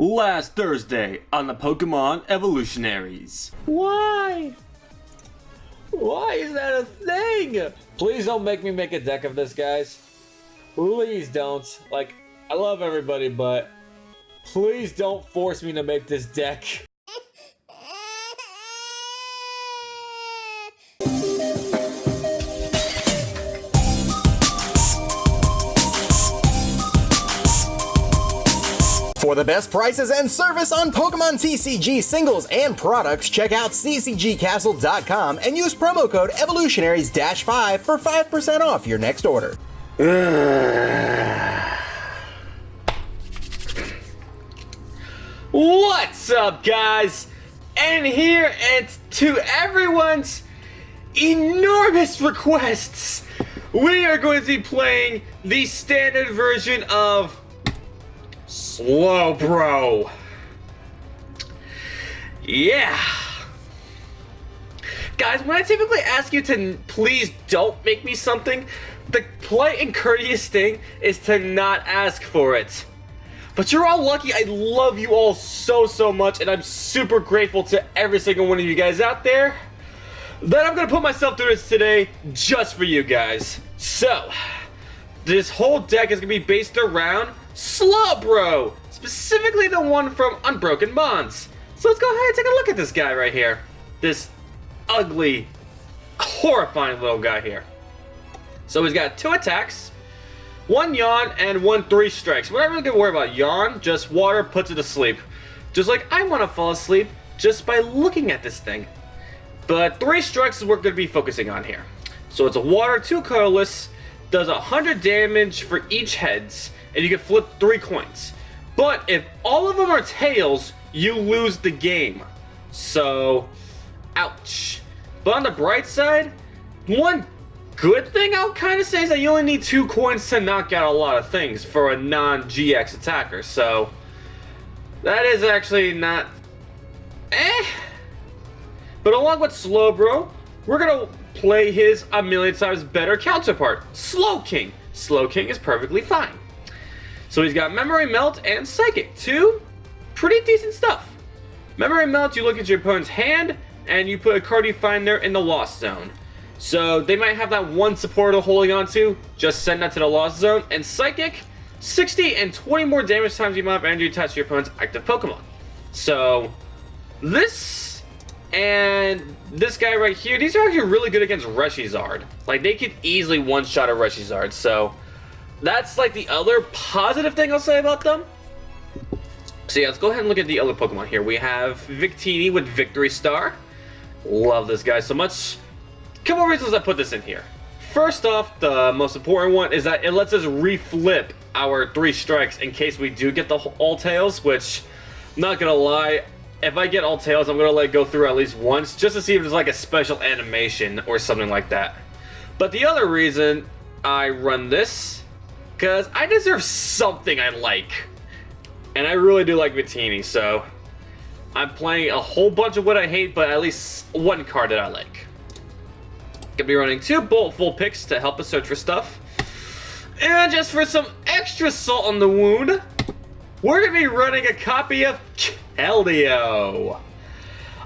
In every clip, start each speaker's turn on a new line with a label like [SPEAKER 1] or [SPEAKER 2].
[SPEAKER 1] Last Thursday on the Pokémon Evolutionaries.
[SPEAKER 2] Why? Why is that a thing? Please don't make me make a deck of this, guys. Please don't. Like, I love everybody, but please don't force me to make this deck.
[SPEAKER 3] For the best prices and service on Pokemon TCG singles and products, check out ccgcastle.com and use promo code Evolutionaries-5 for 5% off your next order.
[SPEAKER 2] What's up, guys? And here, and to everyone's enormous requests, we are going to be playing the standard version of Slowbro. Yeah. Guys, when I typically ask you to please don't make me something, the polite and courteous thing is to not ask for it. But you're all lucky. I love you all so much, and I'm super grateful to every single one of you guys out there that I'm gonna put myself through this today just for you guys. So, this whole deck is gonna be based around Slowbro, specifically the one from Unbroken Bonds. So let's go ahead and take a look at this guy right here. This ugly, horrifying little guy here. So he's got 2 attacks, 1 yawn, and 1 3 strikes. We're not really gonna worry about yawn, just water puts it to sleep. Just like I wanna fall asleep just by looking at this thing. But 3 strikes is what we're gonna be focusing on here. So it's a water, 2 colorless, does 100 damage for each heads, and you can flip 3 coins. But if all of them are tails, you lose the game. So, ouch. But on the bright side, one good thing I'll kind of say is that you only need 2 coins to knock out a lot of things for a non-GX attacker. So, that is actually not But along with Slowbro, we're going to play his a million times better counterpart, Slowking. Slowking is perfectly fine. So he's got Memory Melt and Psychic, 2 pretty decent stuff. Memory Melt, you look at your opponent's hand, and you put a card you find there in the Lost Zone. So they might have that one supporter holding on to, just send that to the Lost Zone. And Psychic, 60 and 20 more damage times the amount of energy attached to your opponent's active Pokemon. So this and this guy right here, these are actually really good against Reshizard. Like, they could easily one-shot a Reshizard, so that's like the other positive thing I'll say about them. So yeah, let's go ahead and look at the other Pokemon here. We have Victini with Victory Star. Love this guy so much. Couple of reasons I put this in here. First off, the most important one is that it lets us reflip our 3 strikes in case we do get the all tails, which, not gonna lie, if I get all tails, I'm gonna let it go through at least once just to see if there's like a special animation or something like that. But the other reason I run this, because I deserve something I like. And I really do like Victini, so I'm playing a whole bunch of what I hate, but at least 1 card that I like. Gonna be running 2 Boltful picks to help us search for stuff. And just for some extra salt on the wound, we're gonna be running a copy of Keldeo.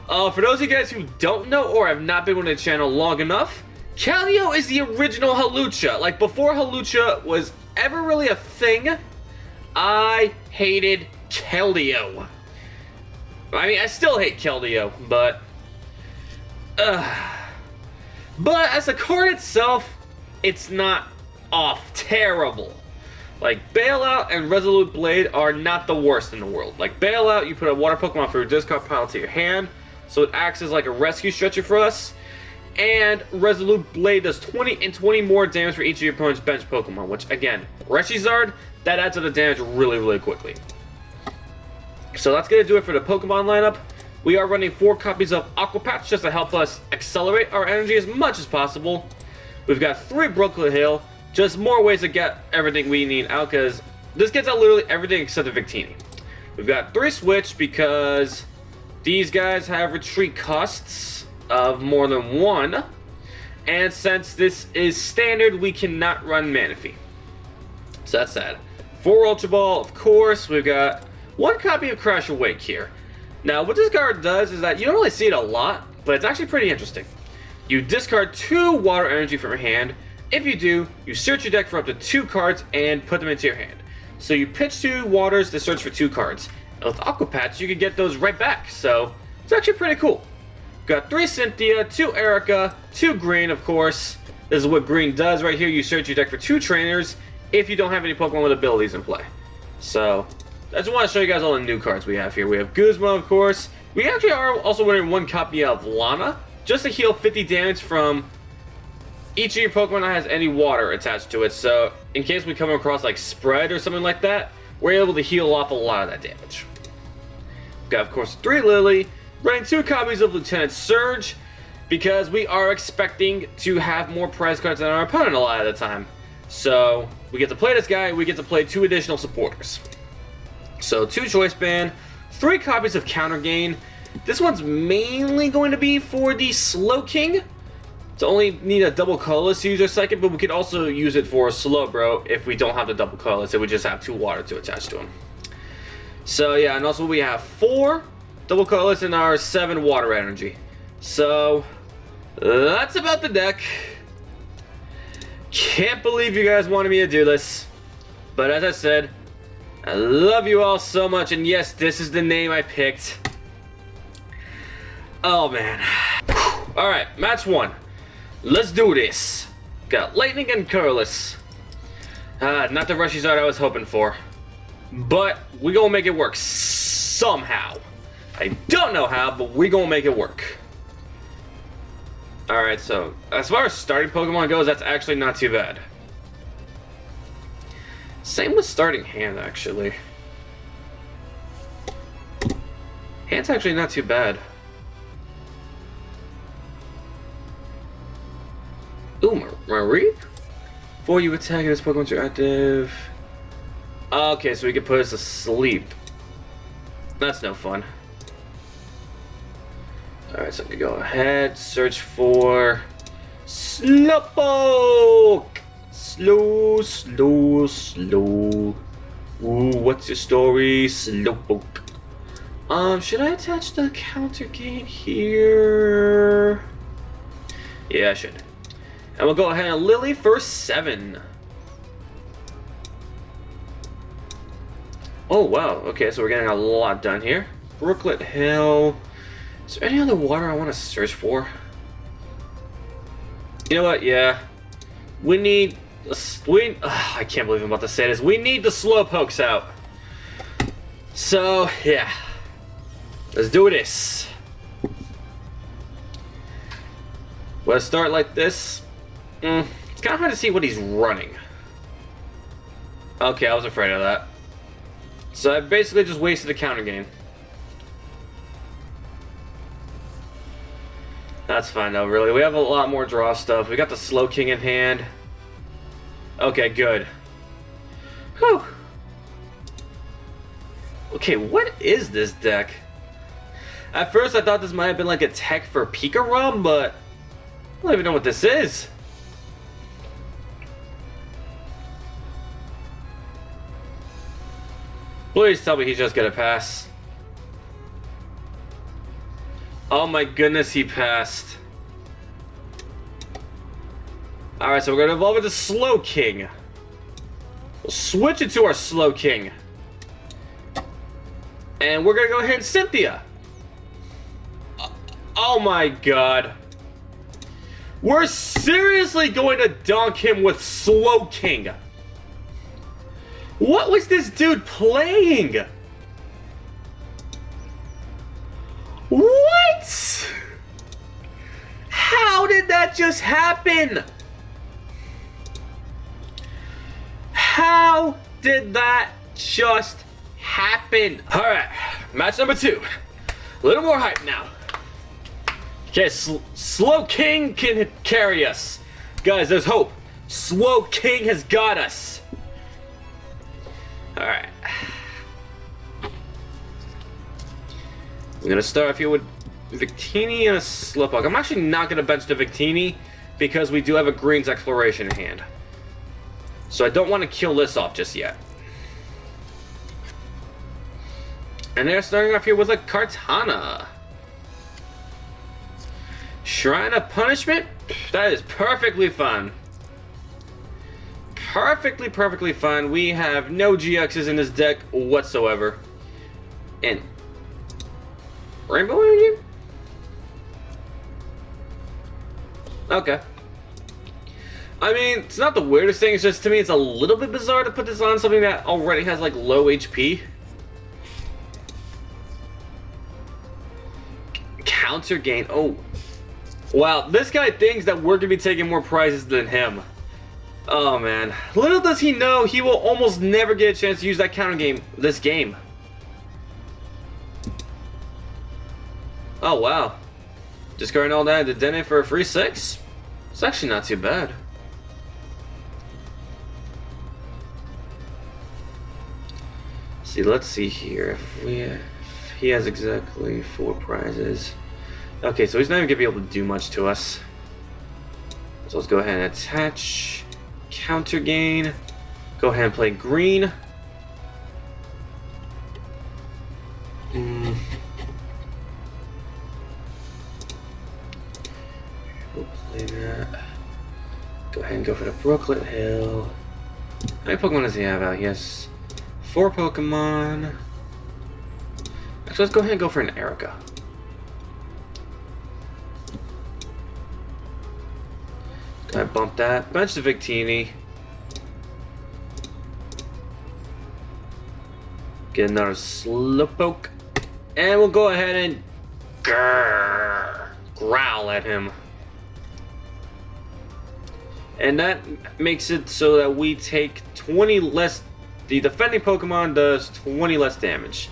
[SPEAKER 2] For those of you guys who don't know or have not been on the channel long enough, Keldeo is the original Hawlucha. Like, before Hawlucha was ever really a thing, I hated Keldeo. I mean, I still hate Keldeo, but as a card itself, it's not terrible. Like, Bailout and Resolute Blade are not the worst in the world. Like, Bailout, you put a water Pokemon from your discard pile to your hand, so it acts as like a rescue stretcher for us. And Resolute Blade does 20 and 20 more damage for each of your opponent's bench Pokemon, which, again, Reshizard, that adds up the damage really quickly. So that's going to do it for the Pokemon lineup. We are running 4 copies of Aqua Patch just to help us accelerate our energy as much as possible. We've got 3 Brooksville FL, just more ways to get everything we need out, because this gets out literally everything except the Victini. We've got 3 Switch because these guys have retreat costs of more than 1, and since this is standard, we cannot run Manaphy. So that's sad. 4 Ultra Ball, of course. We've got one copy of Crash Awake here. Now, what this card does is that you don't really see it a lot, but it's actually pretty interesting. You discard 2 water energy from your hand. If you do, you search your deck for up to 2 cards and put them into your hand. So you pitch 2 waters to search for 2 cards. And with Aqua Patch, you can get those right back, so it's actually pretty cool. Got 3 Cynthia, 2 Erica, 2 Green, of course. This is what Green does right here. You search your deck for 2 trainers if you don't have any Pokemon with abilities in play. So, I just want to show you guys all the new cards we have here. We have Guzma, of course. We actually are also winning 1 copy of Lana, just to heal 50 damage from each of your Pokemon that has any water attached to it. So, in case we come across like Spread or something like that, we're able to heal off a lot of that damage. We've got, of course, 3 Lily, running 2 copies of Lieutenant Surge, because we are expecting to have more prize cards than our opponent a lot of the time. So, we get to play this guy, we get to play 2 additional supporters. So, 2 Choice Band, 3 copies of Counter Gain. This one's mainly going to be for the Slowking. To only need a double colorless to use our second, but we could also use it for Slowbro if we don't have the double colorless. It would just have 2 water to attach to him. So yeah, and also we have 4 double colorless and our 7 water energy. So that's about the deck. Can't believe you guys wanted me to do this, but as I said, I love you all so much, and yes, this is the name I picked. Oh man. Alright, match 1. Let's do this. Got Lightning and Curless. Not the Rushy Zard I was hoping for. But we gonna make it work somehow. I don't know how, but we gonna make it work. Alright, so as far as starting Pokemon goes, that's actually not too bad. Same with starting hand, actually. Hand's actually not too bad. Ooh, Marie? Before you attack this Pokemon are active. Okay, so we can put us to sleep. That's no fun. Alright, so we can go ahead, search for Slowpoke! Slow. Ooh, what's your story, Slowpoke? Should I attach the counter gain here? Yeah, I should. And we'll go ahead and Lily for 7. Oh, wow. Okay, so we're getting a lot done here. Brooklet Hill. Is there any other water I want to search for? You know what? Yeah. We need... I can't believe I'm about to say this. We need the Slowpokes out. So, yeah. Let's do this. Let's start like this. It's kind of hard to see what he's running. Okay, I was afraid of that. So I basically just wasted a counter game. That's fine though, really. We have a lot more draw stuff. We got the Slowking in hand. Okay, good. Whew. Okay, what is this deck? At first I thought this might have been like a tech for Pika-Rum, but I don't even know what this is. Please tell me he's just gonna pass. Oh my goodness, he passed. Alright, so we're gonna evolve into Slowking. We'll switch it to our Slowking. And we're gonna go ahead and Cynthia. Oh my god. We're seriously going to dunk him with Slowking. What was this dude playing? What? How did that just happen? How did that just happen? Alright, match number 2. A little more hype now. Okay, Slowking can carry us. Guys, there's hope. Slowking has got us. Alright. I'm gonna start off here with Victini and a Slowpoke. I'm actually not gonna bench the Victini because we do have a Green's Exploration in hand. So I don't want to kill this off just yet. And they're starting off here with a Kartana. Shrine of Punishment? That is perfectly fine. Perfectly fine. We have no GXs in this deck whatsoever. And Rainbow Energy? Okay. I mean, it's not the weirdest thing, it's just to me it's a little bit bizarre to put this on something that already has like low HP. Counter gain. Oh. Wow, this guy thinks that we're gonna be taking more prizes than him. Oh man. Little does he know he will almost never get a chance to use that counter game this game. Oh wow. Discarding all that to Dene for a free 6? It's actually not too bad. See, let's see here. If he has exactly 4 prizes. Okay, so he's not even gonna be able to do much to us. So let's go ahead and attach. Counter gain. Go ahead and play green. We'll play that. Go ahead and go for the Brooksville FL. How many Pokemon does he have out? He has 4 Pokemon. Actually, let's go ahead and go for an Erica. Go ahead and bump that. Bench the Victini. Get another Slowpoke. And we'll go ahead and growl at him. And that makes it so that we take 20 less. The defending Pokemon does 20 less damage.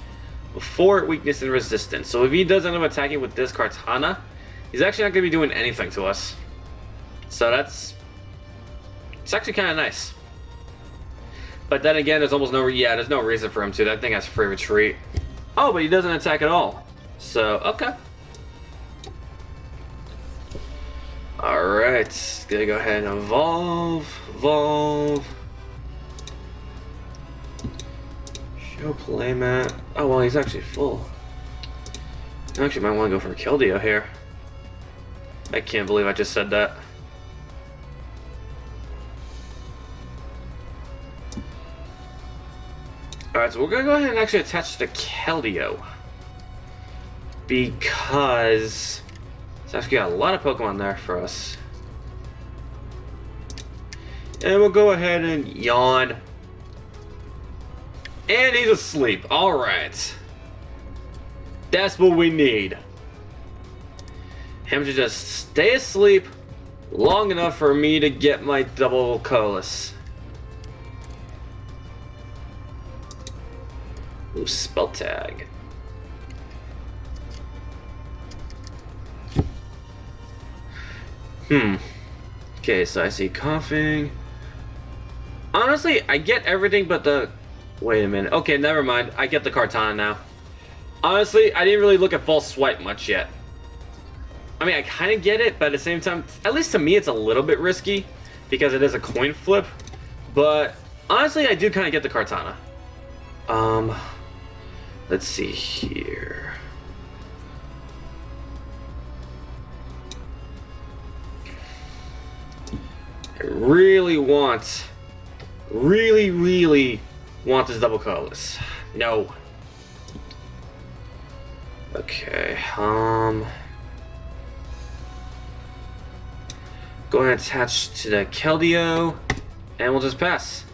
[SPEAKER 2] Before weakness and resistance. So if he does end up attacking with this Kartana, he's actually not going to be doing anything to us. So it's actually kind of nice. But then again, there's almost there's no reason for him to. That thing has free retreat. Oh, but he doesn't attack at all. So, okay. Alright, gonna go ahead and evolve. Show playmat. Oh, well, he's actually full. I actually might want to go for Keldeo here. I can't believe I just said that. Alright, so we're gonna go ahead and actually attach the Keldeo. Because it's actually got a lot of Pokemon there for us. And we'll go ahead and yawn. And he's asleep. Alright. That's what we need. Him to just stay asleep long enough for me to get my double colorless. Ooh, spell tag. Okay, so I see coughing. Honestly, I get everything but the... Wait a minute. Okay, never mind. I get the Kartana now. Honestly, I didn't really look at False Swipe much yet. I mean, I kind of get it, but at the same time, at least to me, it's a little bit risky because it is a coin flip. But honestly, I do kind of get the Kartana. Let's see here. I really want this double colorless. No. Okay, go ahead and attach to the Keldeo, and we'll just pass.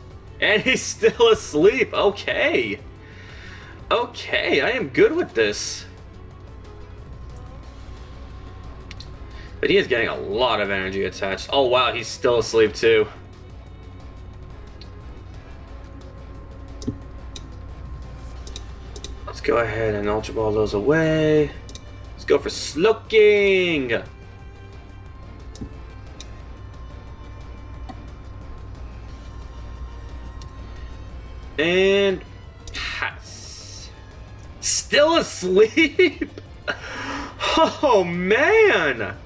[SPEAKER 2] And he's still asleep. Okay. Okay, I am good with this. But he is getting a lot of energy attached. Oh wow, he's still asleep too. Let's go ahead and Ultra Ball those away. Let's go for Slowking. And pass. Still asleep? Oh man!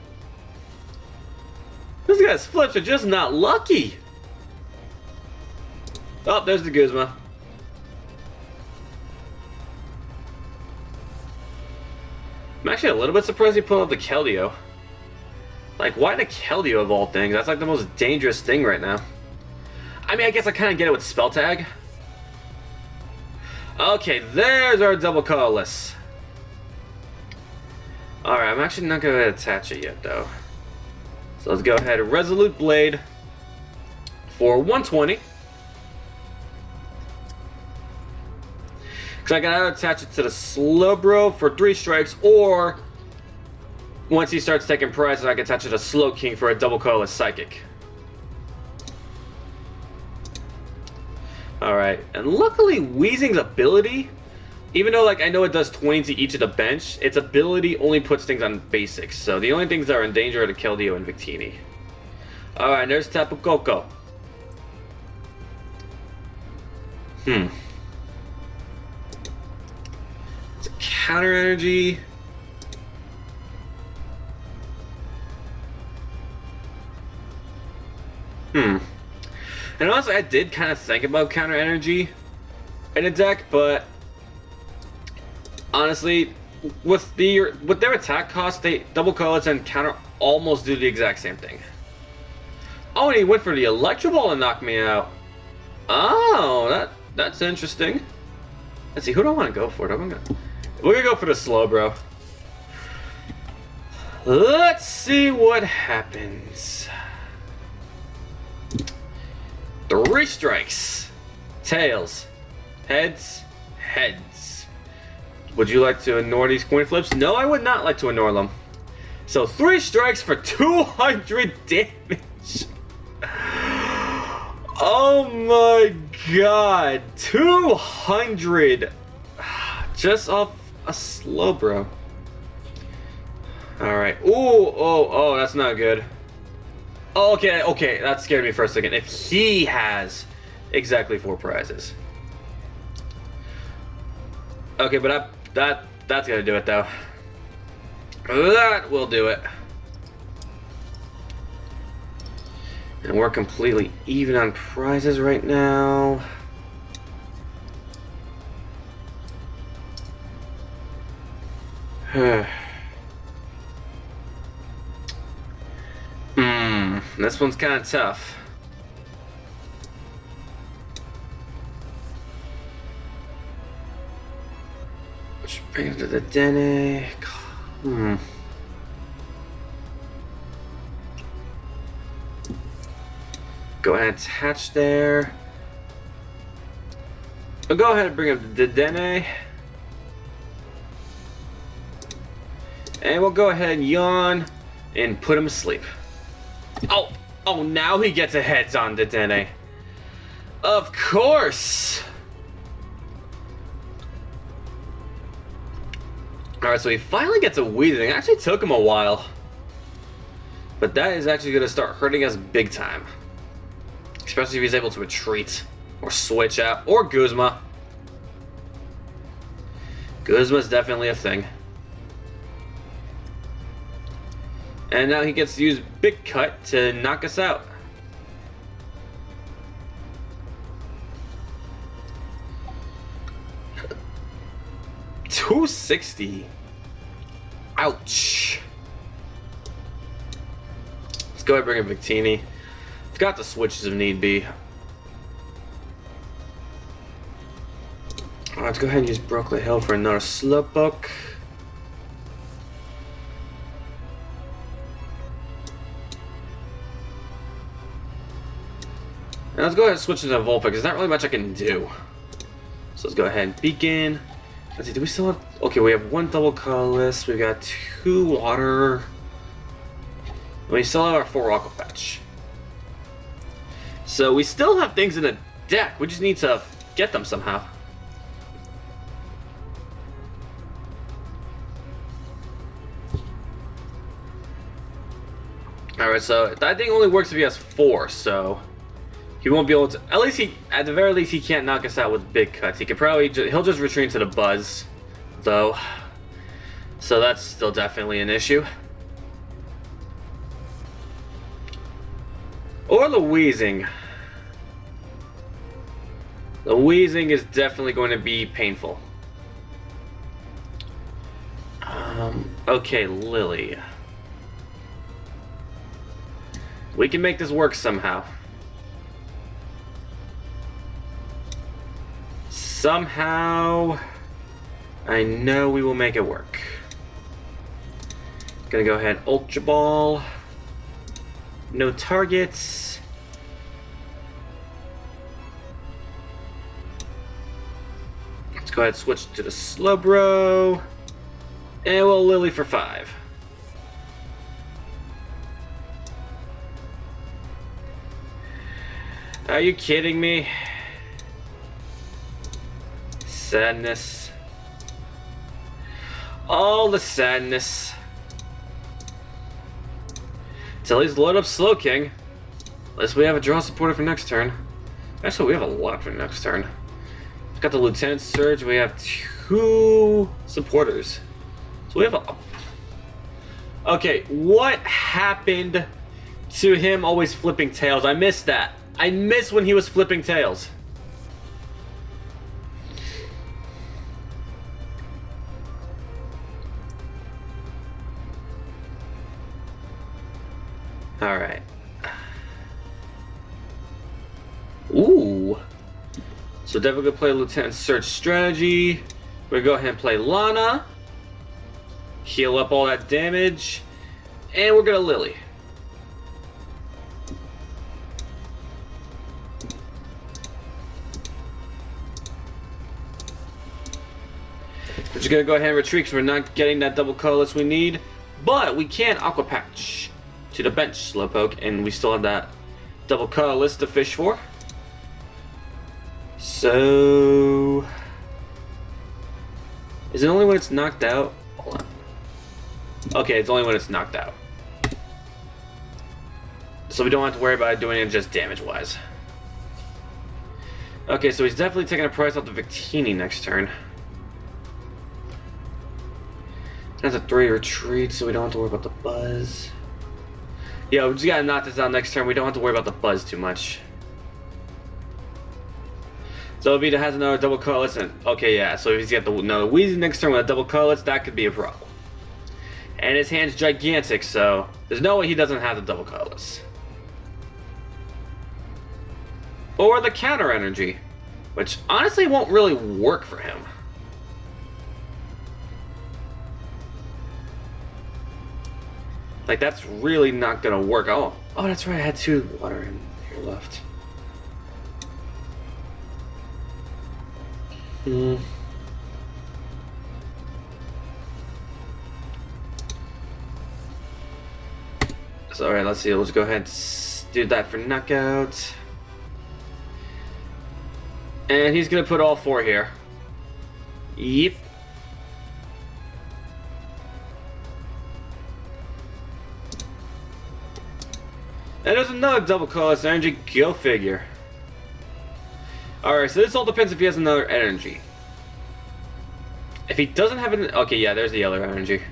[SPEAKER 2] This guy's flips are just not lucky. Oh, there's the Guzma. I'm actually a little bit surprised he pulled up the Keldeo. Like, why the Keldeo of all things? That's like the most dangerous thing right now. I mean, I guess I kind of get it with Spell Tag. Okay, there's our double colorless. Alright, I'm actually not going to attach it yet, though. So let's go ahead and Resolute Blade for 120. Because I gotta attach it to the Slowbro for 3 strikes, or once he starts taking prizes, I can attach it to Slowking for a double colorless Psychic. Alright, and luckily Weezing's ability, even though like I know it does 20 to each of the bench, its ability only puts things on basics. So the only things that are in danger are the Keldeo and Victini. Alright, there's Tapu Koko. It's a counter energy. And honestly, I did kind of think about counter energy in a deck, but honestly, with their attack cost, they double colors and counter almost do the exact same thing. Oh, and he went for the Electro Ball and knocked me out. Oh, that's interesting. Let's see, who do I want to go for? We're gonna go for the Slowbro. Let's see what happens. 3 strikes. Tails. Heads. Heads. Would you like to ignore these coin flips? No, I would not like to ignore them. So 3 strikes for 200 damage. Oh my god. 200. Just off a Slowbro. Alright. Oh, that's not good. Okay, that scared me for a second. If he has exactly 4 prizes. Okay, but that's gonna do it though. That will do it. And we're completely even on prizes right now. This one's kind of tough. Let's bring it to the Dene. Go ahead and attach there. I'll go ahead and bring up the Dene. And we'll go ahead and yawn and put him to sleep. Oh, now he gets a heads on the Dene. Of course. Alright, so he finally gets a Weezing. It actually took him a while. But that is actually going to start hurting us big time. Especially if he's able to retreat. Or switch out. Or Guzma. Guzma's definitely a thing. And now he gets to use Big Cut to knock us out. $260. Ouch. Let's go ahead and bring in Victini. Forgot the switches if need be. Let's go ahead and use Brooklyn Hill for another Slowpoke. And let's go ahead and switch to the Vulpix. There's not really much I can do. So let's go ahead and Beacon. Let's see, do we still have... Okay, we have 1 double colorless. We've got 2 water. And we still have our 4 Aqua Patch. So we still have things in the deck. We just need to get them somehow. Alright, so that thing only works if he has 4, so... He won't be able to. At the very least, he can't knock us out with big cuts. He could probably. He'll just retreat to the Buzz, though. So that's still definitely an issue. Or the Weezing. The Weezing is definitely going to be painful. Okay, Lily. We can make this work somehow. Somehow, I know we will make it work. Gonna go ahead, Ultra Ball. No targets. Let's go ahead and switch to the Slowbro. And we'll Lily for 5. Are you kidding me? Sadness. All the sadness. Till least load up Slowking. Unless we have a draw supporter for next turn. Actually, we have a lot for next turn. We've got the Lieutenant Surge. We have 2 supporters. So we have a... Okay, what happened to him always flipping tails? I missed that. I missed when he was flipping tails. Alright. Ooh. So definitely gonna play Lieutenant Surge strategy. We're gonna go ahead and play Lana. Heal up all that damage. And we're gonna Lily. We're just gonna go ahead and retreat because we're not getting that double colorless we need. But we can Aqua Patch to the bench, Slowpoke, and we still have that double colorless to fish for. So... is it only when it's knocked out? Hold on. Okay, it's only when it's knocked out. So we don't have to worry about doing it just damage-wise. Okay, so he's definitely taking a price off the Victini next turn. That's a 3 retreat, so we don't have to worry about the buzz. Yeah, we just gotta knock this out next turn. We don't have to worry about the buzz too much. So if he has another double colorless, and okay, yeah. So if he's got another Weezy next turn with a double colorless, that could be a problem. And his hand's gigantic, so there's no way he doesn't have the double colorless. Or the counter energy, which honestly won't really work for him. Like, that's really not gonna work. Oh, that's right. I had 2 water in here left. So, alright, let's see. Let's go ahead and do that for knockout. And he's gonna put all 4 here. Yep. And there's another double colorless energy. Go figure. Alright, so this all depends if he has another energy. If he doesn't have an... okay, yeah, there's the other energy.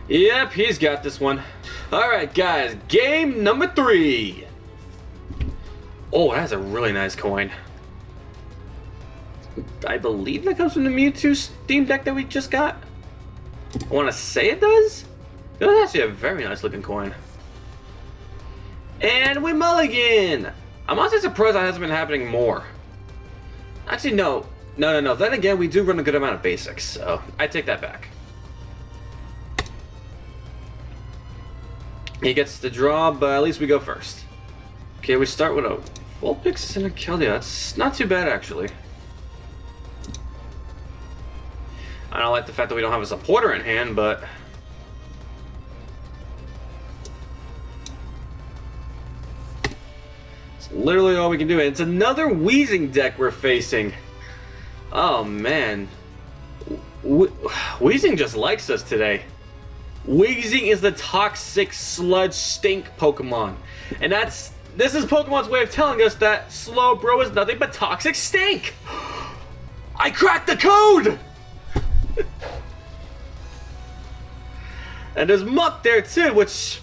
[SPEAKER 2] Yep, he's got this one. Alright, guys, game number 3. Oh, that's a really nice coin. I believe that comes from the Mewtwo Steam Deck that we just got. I want to say it does? That's actually a very nice looking coin. And we mulligan! I'm honestly surprised that hasn't been happening more. Actually, no. No. Then again, we do run a good amount of basics, so I take that back. He gets the draw, but at least we go first. Okay, we start with a Vulpix and a Keldeo. That's not too bad, actually. I don't like the fact that we don't have a supporter in hand, but... literally all we can do. It's another Wheezing deck we're facing. Oh man, Wheezing just likes us today. Wheezing is the toxic sludge stink Pokemon, and this is Pokemon's way of telling us that Slowbro is nothing but toxic stink. I cracked the code. And there's Muck there too, which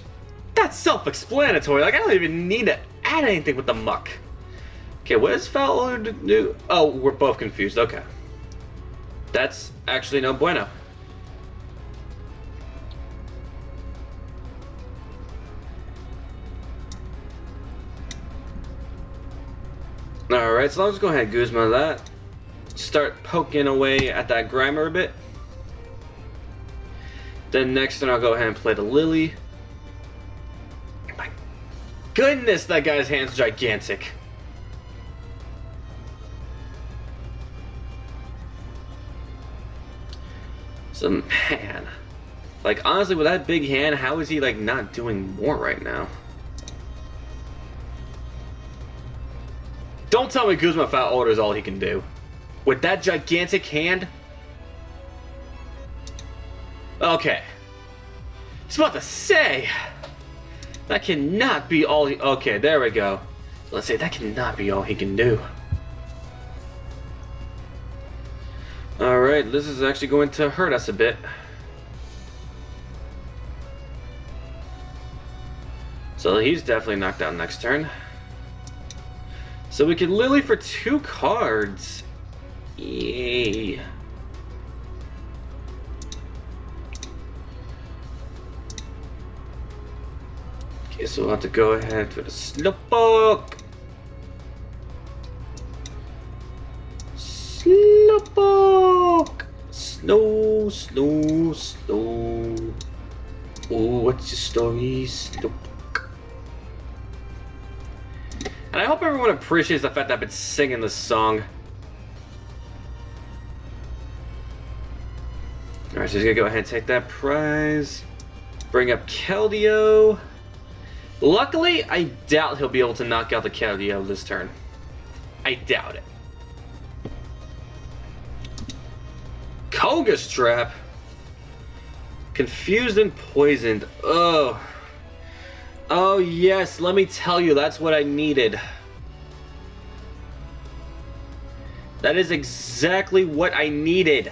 [SPEAKER 2] that's self-explanatory. Like, I don't even need to add anything with the Muck. Okay, what does Foul do? Oh, we're both confused. Okay. That's actually no bueno. Alright, so I'll just go ahead and Guzma that. Start poking away at that Grimer a bit. Then next turn I'll go ahead and play the Lily. My goodness, that guy's hand's gigantic. So man, like honestly with that big hand, how is he like not doing more right now? Don't tell me Guzma Foul Order is all he can do. With that gigantic hand? Okay. I was about to say, that cannot be all he... Okay, there we go. Let's say that cannot be all he can do. Alright, this is actually going to hurt us a bit. So he's definitely knocked out next turn. So we can Lily for 2 cards. Yay. Okay, so we'll have to go ahead for the Slowpoke. Slowpoke. Slow. Oh, what's your story? Slowpoke. And I hope everyone appreciates the fact that I've been singing this song. Alright, so he's gonna go ahead and take that prize. Bring up Keldeo. Luckily, I doubt he'll be able to knock out the Keldeo this turn. I doubt it. Koga's Trap. Confused and poisoned. Oh. Oh yes, let me tell you, that's what I needed. That is exactly what I needed.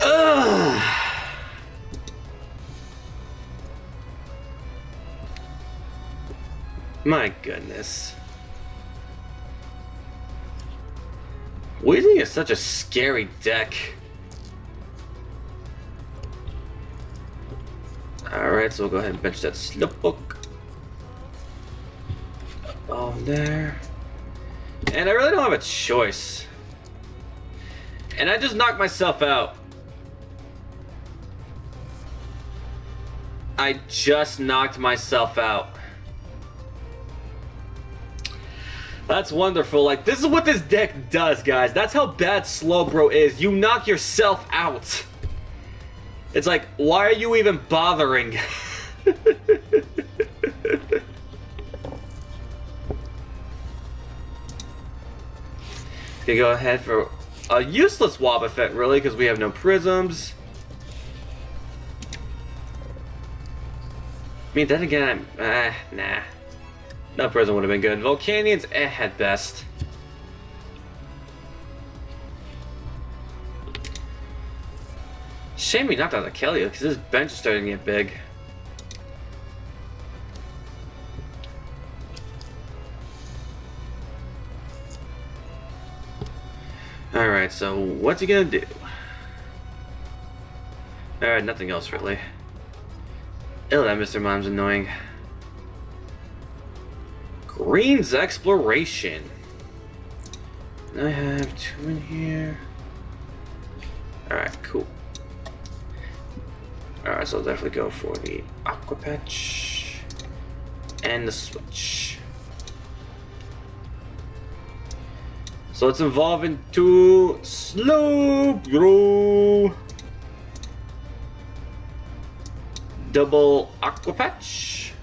[SPEAKER 2] Ugh. My goodness. Weezing is such a scary deck. Alright, so we'll go ahead and bench that Slowpoke. Oh, there. And I really don't have a choice. And I just knocked myself out. I just knocked myself out. That's wonderful. Like, this is what this deck does, guys. That's how bad Slowbro is. You knock yourself out. It's like, why are you even bothering? Gonna go ahead for a useless Wobbuffet, really, because we have no prisms. I mean, then again, nah. No prism would have been good. Volcanions, at best. Shame we knocked out the Keldeo, because this bench is starting to get big. Alright, so what's he gonna do? Alright, nothing else really. Ew, that Mr. Mime's annoying. Green's Exploration. I have 2 in here. Alright, cool. Alright, so I'll definitely go for the Aqua Patch and the Switch. So let's evolve into Slowbro. Double Aqua Patch.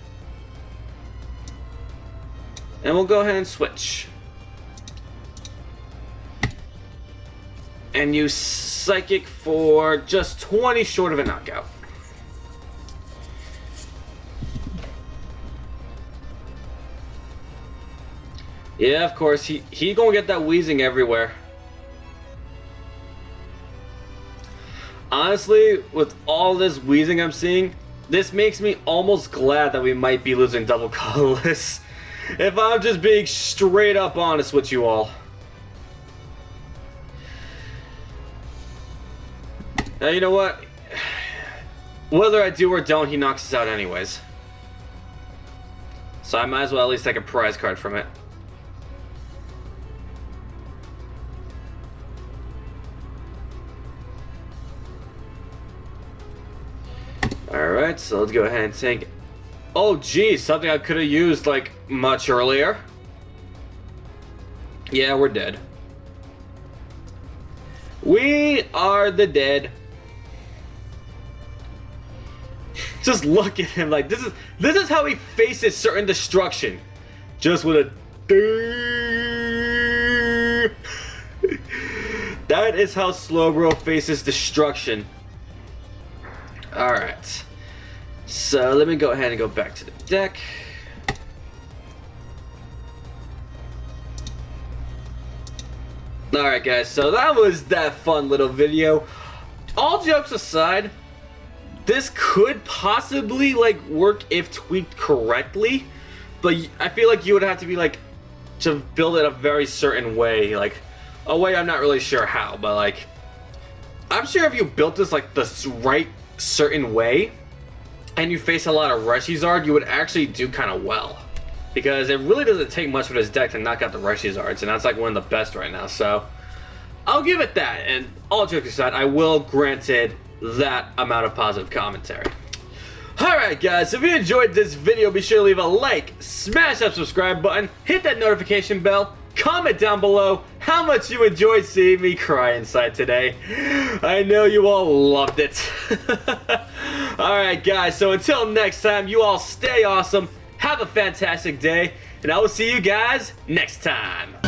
[SPEAKER 2] And we'll go ahead and switch. And use Psychic for just 20 short of a knockout. Yeah, of course, he gonna get that wheezing everywhere. Honestly, with all this wheezing I'm seeing, this makes me almost glad that we might be losing double colorless. If I'm just being straight up honest with you all. Now, you know what? Whether I do or don't, he knocks us out anyways. So I might as well at least take a prize card from it. Alright, so let's go ahead and take... Oh, geez, something I could have used, like, much earlier. Yeah, we're dead. We are the dead. Just look at him, like, this is how he faces certain destruction. Just with a... That is how Slowbro faces destruction. Alright. So let me go ahead and go back to the deck. Alright guys, so that was that fun little video. All jokes aside, this could possibly like work if tweaked correctly, but I feel like you would have to be like to build it a very certain way, like a way I'm not really sure how, but like I'm sure if you built this like the right certain way and you face a lot of Reshizard, you would actually do kind of well, because it really doesn't take much for this deck to knock out the Reshizards, and that's like one of the best right now. So I'll give it that, and all jokes aside, I will grant it that amount of positive commentary. Alright guys, if you enjoyed this video, be sure to leave a like, smash that subscribe button, hit that notification bell, comment down below how much you enjoyed seeing me cry inside today. I know you all loved it. Alright guys, so until next time, you all stay awesome, have a fantastic day, and I will see you guys next time.